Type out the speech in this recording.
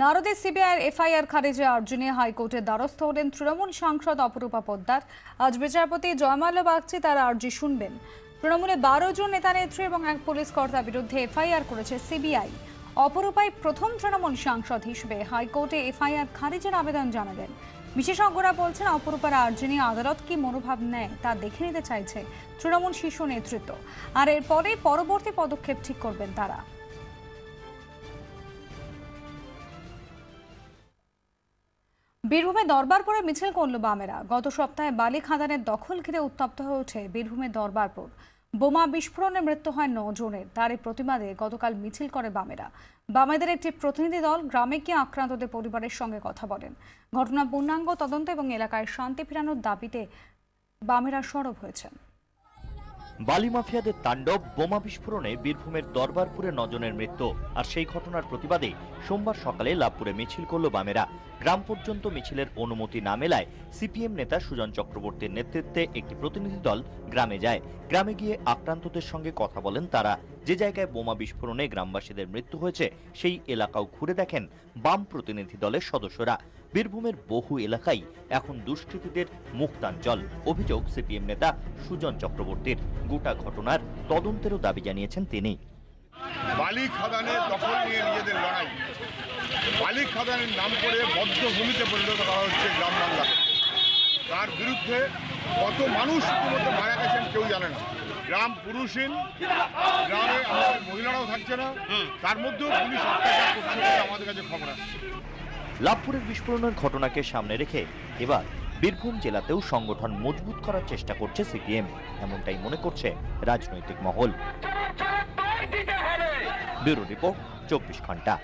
নারদে সিবিআইয়ের এফআইআর খারিজে আর্জুনে হাইকোর্টের দ্বারস্থ হলেন তৃণমূল সাংসদ অপরূপা পোদ্দার। আজ বিচারপতি জয়মাল্য বাগচি তার আর্জি শুনবেন। তৃণমূলে 12 জন নেতা নেত্রী এবং এক পুলিশ কর্তার বিরুদ্ধে এফআইআর করেছে সিবিআই। অপরূপাই প্রথম তৃণমূল সাংসদ হিসেবে হাইকোর্টে এফআইআর খারিজের আবেদন জানালেন। বিশেষজ্ঞরা বলছেন, অপরূপার আর্জি নিয়ে আদালত কি মনোভাব নেয় তা দেখে নিতে চাইছে তৃণমূল শীর্ষ নেতৃত্ব, আর এরপরে পরবর্তী পদক্ষেপ ঠিক করবেন তারা। বীরভূমে দরবারপুরে মিছিল করল বামেরা। গত সপ্তাহে বালি খাদানের দখল ঘিরে উত্তপ্ত হয়ে ওঠে বীরভূমের দরবারপুর। বোমা বিস্ফোরণে মৃত্যু হয় 9 জনের। তারই প্রতিবাদে গতকাল মিছিল করে বামেরা। বামেদের একটি প্রতিনিধি দল গ্রামে গিয়ে আক্রান্তদের পরিবারের সঙ্গে কথা বলেন। ঘটনা পূর্ণাঙ্গ তদন্ত এবং এলাকায় শান্তি ফেরানোর দাবিতে বামেরা সরব হয়েছেন। বালি মাফিয়াদের তাণ্ডব, বোমা বিস্ফোরণে বীরভূমের দরবারপুরে 9 জনের মৃত্যু। আর সেই ঘটনার প্রতিবাদে সোমবার সকালে লাভপুরে মিছিল করল বামেরা। গ্রাম পর্যন্ত মিছিলের অনুমতি না মেলায় সিপিএম নেতা সুজন চক্রবর্তীর নেতৃত্বে একটি প্রতিনিধি দল গ্রামে যায়। গ্রামে গিয়ে আক্রান্তদের সঙ্গে কথা বলেন তারা। যে জায়গায় বোমা বিস্ফোরণে গ্রামবাসীদের মৃত্যু হয়েছে সেই এলাকাও ঘুরে দেখেন বাম প্রতিনিধি দলের সদস্যরা। বীরভূমের বহু এলাকায় এখন দুষ্কৃতীদের মুক্তাঞ্চল। অভিযোগ সিপিএম নেতা সুজন চক্রবর্তীর। গোটা ঘটনার তদন্তেরও দাবি জানিয়েছেন তিনি। বালি খাদানের দখল নিয়ে নিজেদের লড়াই, বালি খাদানের নাম করে বদ্ধভূমিতে পরিণত করা হচ্ছে গ্রাম বাংলাকে। তার বিরুদ্ধে কত মানুষ ইতিমধ্যে মারা গেছেন কেউ জানে না। গ্রাম পুরুষহীন, গ্রামে আমাদের মহিলারাও থাকছে না, তার মধ্যেও পুলিশ অত্যাচার করছে বলে আমাদের কাছে খবর আসছে। লাভপুরের বিস্ফোরণের ঘটনাকে সামনে রেখে এবার বীরভূম জেলাতেও সংগঠন মজবুত করার চেষ্টা করছে সিপিএম, এমনটাই মনে করছে রাজনৈতিক মহল। ব্যুরো রিপোর্ট, 24 ঘন্টা।